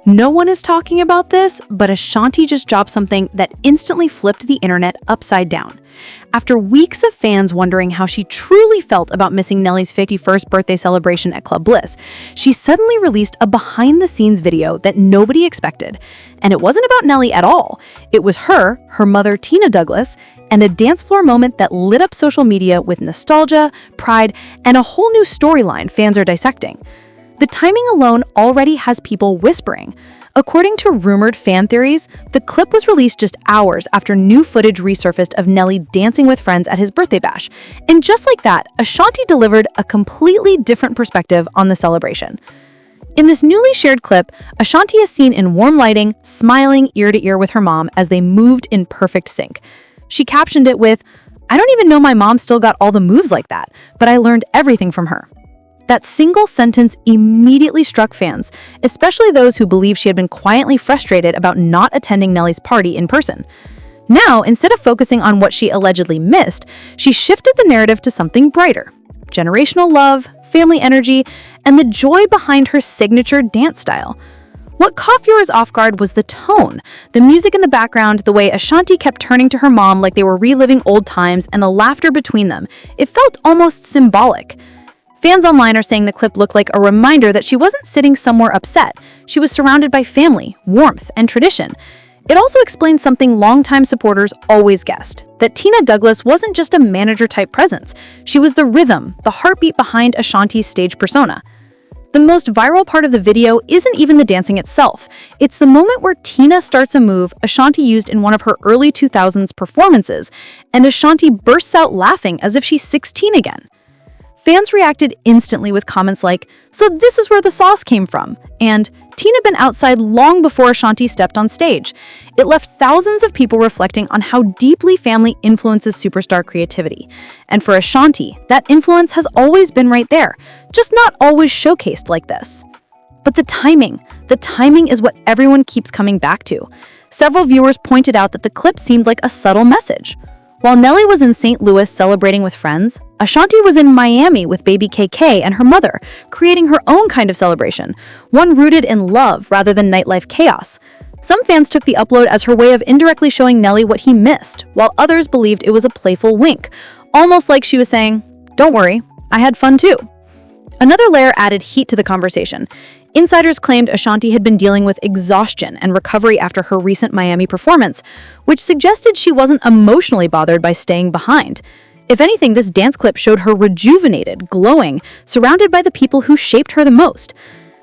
No one is talking about this, but Ashanti just dropped something that instantly flipped the internet upside down. After weeks of fans wondering how she truly felt about missing Nelly's 51st birthday celebration at Club Bliss, she suddenly released a behind-the-scenes video that nobody expected. And it wasn't about Nelly at all. It was her mother Tina Douglas, and a dance floor moment that lit up social media with nostalgia, pride, and a whole new storyline fans are dissecting. The timing alone already has people whispering. According to rumored fan theories, the clip was released just hours after new footage resurfaced of Nelly dancing with friends at his birthday bash. And just like that, Ashanti delivered a completely different perspective on the celebration. In this newly shared clip, Ashanti is seen in warm lighting, smiling ear to ear with her mom as they moved in perfect sync. She captioned it with, "I don't even know my mom still got all the moves like that, but I learned everything from her." That single sentence immediately struck fans, especially those who believe she had been quietly frustrated about not attending Nelly's party in person. Now, instead of focusing on what she allegedly missed, she shifted the narrative to something brighter: generational love, family energy, and the joy behind her signature dance style. What caught viewers off guard was the tone, the music in the background, the way Ashanti kept turning to her mom like they were reliving old times, and the laughter between them. It felt almost symbolic. Fans online are saying the clip looked like a reminder that she wasn't sitting somewhere upset. She was surrounded by family, warmth, and tradition. It also explains something longtime supporters always guessed, that Tina Douglas wasn't just a manager-type presence. She was the rhythm, the heartbeat behind Ashanti's stage persona. The most viral part of the video isn't even the dancing itself. It's the moment where Tina starts a move Ashanti used in one of her early 2000s performances, and Ashanti bursts out laughing as if she's 16 again. Fans reacted instantly with comments like, "So this is where the sauce came from," and "Tina been outside long before Ashanti stepped on stage." It left thousands of people reflecting on how deeply family influences superstar creativity. And for Ashanti, that influence has always been right there, just not always showcased like this. But the timing is what everyone keeps coming back to. Several viewers pointed out that the clip seemed like a subtle message. While Nelly was in St. Louis celebrating with friends, Ashanti was in Miami with baby KK and her mother, creating her own kind of celebration, one rooted in love rather than nightlife chaos. Some fans took the upload as her way of indirectly showing Nelly what he missed, while others believed it was a playful wink, almost like she was saying, "Don't worry, I had fun too." Another layer added heat to the conversation. Insiders claimed Ashanti had been dealing with exhaustion and recovery after her recent Miami performance, which suggested she wasn't emotionally bothered by staying behind. If anything, this dance clip showed her rejuvenated, glowing, surrounded by the people who shaped her the most.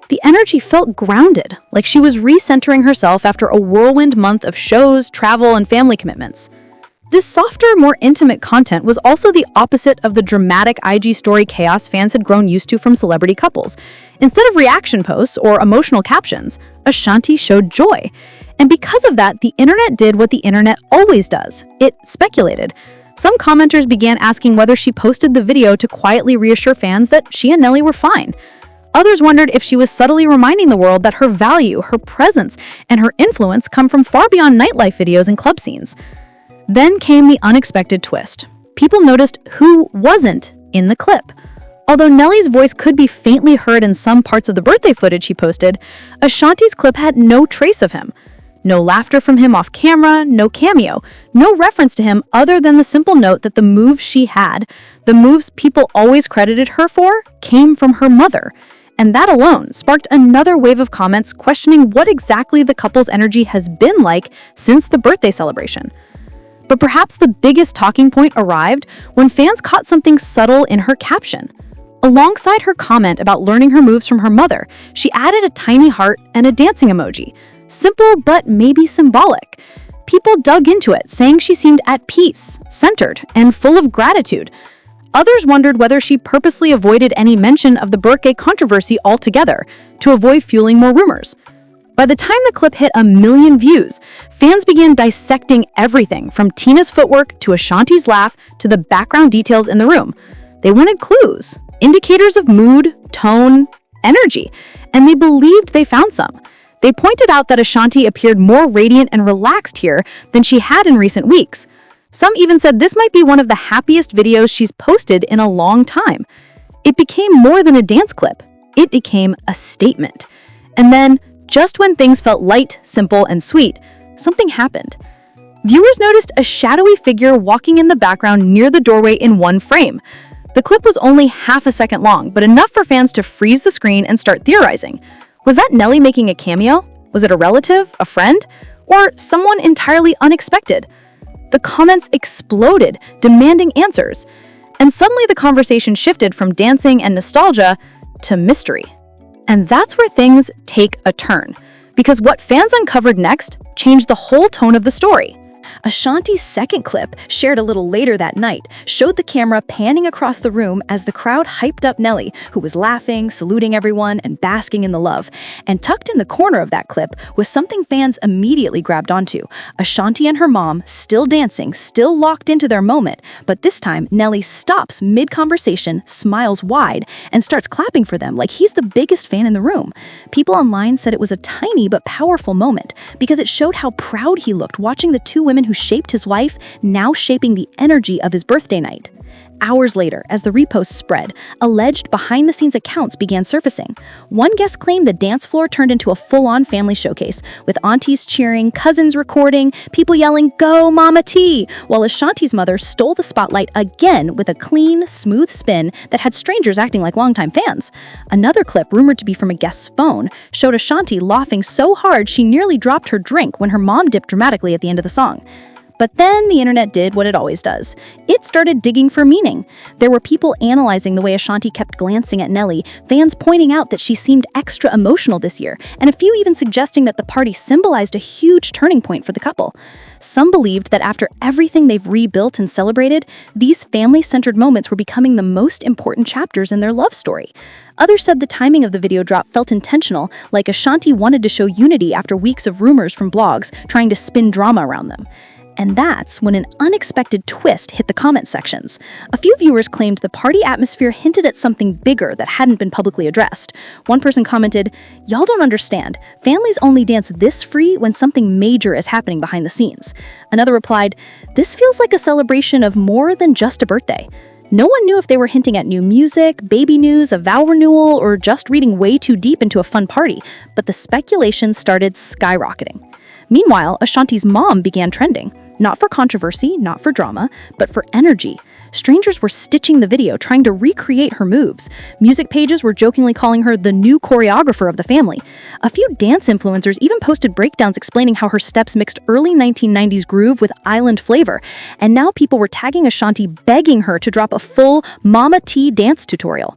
The energy felt grounded, like she was recentering herself after a whirlwind month of shows, travel, and family commitments. This softer, more intimate content was also the opposite of the dramatic IG story chaos fans had grown used to from celebrity couples. Instead of reaction posts or emotional captions, Ashanti showed joy. And because of that, the internet did what the internet always does. It speculated. Some commenters began asking whether she posted the video to quietly reassure fans that she and Nelly were fine. Others wondered if she was subtly reminding the world that her value, her presence, and her influence come from far beyond nightlife videos and club scenes. Then came the unexpected twist. People noticed who wasn't in the clip. Although Nelly's voice could be faintly heard in some parts of the birthday footage she posted, Ashanti's clip had no trace of him. No laughter from him off camera, no cameo, no reference to him other than the simple note that the moves she had, the moves people always credited her for, came from her mother. And that alone sparked another wave of comments questioning what exactly the couple's energy has been like since the birthday celebration. But perhaps the biggest talking point arrived when fans caught something subtle in her caption. Alongside her comment about learning her moves from her mother, she added a tiny heart and a dancing emoji. Simple, but maybe symbolic. People dug into it, saying she seemed at peace, centered, and full of gratitude. Others wondered whether she purposely avoided any mention of the birthday controversy altogether to avoid fueling more rumors. By the time the clip hit 1 million views, fans began dissecting everything from Tina's footwork to Ashanti's laugh to the background details in the room. They wanted clues, indicators of mood, tone, energy, and they believed they found some. They pointed out that Ashanti appeared more radiant and relaxed here than she had in recent weeks. Some even said this might be one of the happiest videos she's posted in a long time. It became more than a dance clip. It became a statement. And then, just when things felt light, simple, and sweet, something happened. Viewers noticed a shadowy figure walking in the background near the doorway in one frame. The clip was only half a second long, but enough for fans to freeze the screen and start theorizing. Was that Nelly making a cameo? Was it a relative, a friend, or someone entirely unexpected? The comments exploded, demanding answers. And suddenly the conversation shifted from dancing and nostalgia to mystery. And that's where things take a turn, because what fans uncovered next changed the whole tone of the story. Ashanti's second clip, shared a little later that night, showed the camera panning across the room as the crowd hyped up Nelly, who was laughing, saluting everyone, and basking in the love. And tucked in the corner of that clip was something fans immediately grabbed onto. Ashanti and her mom, still dancing, still locked into their moment, but this time Nelly stops mid-conversation, smiles wide, and starts clapping for them like he's the biggest fan in the room. People online said it was a tiny but powerful moment because it showed how proud he looked watching the two women who shaped his life now shaping the energy of his birthday night. Hours later, as the reposts spread, alleged behind-the-scenes accounts began surfacing. One guest claimed the dance floor turned into a full-on family showcase, with aunties cheering, cousins recording, people yelling, "Go, Mama T!" while Ashanti's mother stole the spotlight again with a clean, smooth spin that had strangers acting like longtime fans. Another clip, rumored to be from a guest's phone, showed Ashanti laughing so hard she nearly dropped her drink when her mom dipped dramatically at the end of the song. But then the internet did what it always does. It started digging for meaning. There were people analyzing the way Ashanti kept glancing at Nelly, fans pointing out that she seemed extra emotional this year, and a few even suggesting that the party symbolized a huge turning point for the couple. Some believed that after everything they've rebuilt and celebrated, these family-centered moments were becoming the most important chapters in their love story. Others said the timing of the video drop felt intentional, like Ashanti wanted to show unity after weeks of rumors from blogs trying to spin drama around them. And that's when an unexpected twist hit the comment sections. A few viewers claimed the party atmosphere hinted at something bigger that hadn't been publicly addressed. One person commented, "Y'all don't understand. Families only dance this free when something major is happening behind the scenes." Another replied, "This feels like a celebration of more than just a birthday." No one knew if they were hinting at new music, baby news, a vow renewal, or just reading way too deep into a fun party, but the speculation started skyrocketing. Meanwhile, Ashanti's mom began trending. Not for controversy, not for drama, but for energy. Strangers were stitching the video, trying to recreate her moves. Music pages were jokingly calling her the new choreographer of the family. A few dance influencers even posted breakdowns explaining how her steps mixed early 1990s groove with island flavor. And now people were tagging Ashanti, begging her to drop a full Mama T dance tutorial.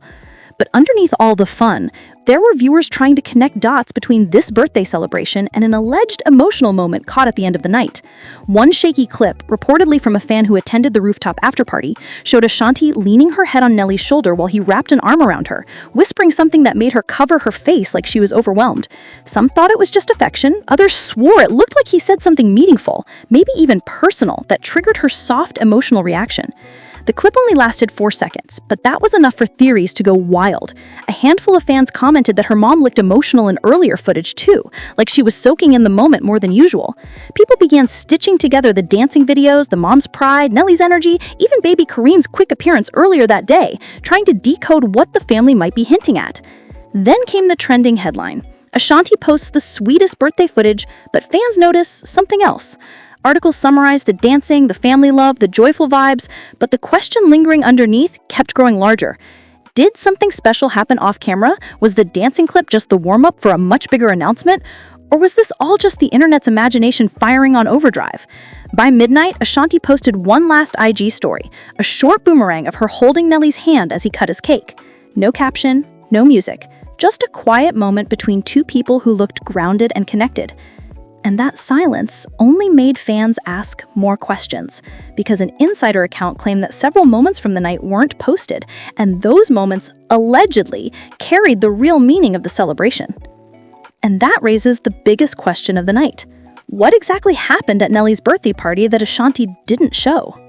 But underneath all the fun, there were viewers trying to connect dots between this birthday celebration and an alleged emotional moment caught at the end of the night. One shaky clip, reportedly from a fan who attended the rooftop afterparty, showed Ashanti leaning her head on Nelly's shoulder while he wrapped an arm around her, whispering something that made her cover her face like she was overwhelmed. Some thought it was just affection, others swore it looked like he said something meaningful, maybe even personal, that triggered her soft emotional reaction. The clip only lasted 4 seconds, but that was enough for theories to go wild. A handful of fans commented that her mom looked emotional in earlier footage too, like she was soaking in the moment more than usual. People began stitching together the dancing videos, the mom's pride, Nelly's energy, even baby Kareem's quick appearance earlier that day, trying to decode what the family might be hinting at. Then came the trending headline. Ashanti posts the sweetest birthday footage, but fans notice something else. Articles summarized the dancing, the family love, the joyful vibes, but the question lingering underneath kept growing larger. Did something special happen off camera? Was the dancing clip just the warm-up for a much bigger announcement? Or was this all just the internet's imagination firing on overdrive? By midnight, Ashanti posted one last IG story, a short boomerang of her holding Nelly's hand as he cut his cake. No caption, no music, just a quiet moment between two people who looked grounded and connected. And that silence only made fans ask more questions, because an insider account claimed that several moments from the night weren't posted, and those moments allegedly carried the real meaning of the celebration. And that raises the biggest question of the night. What exactly happened at Nelly's birthday party that Ashanti didn't show?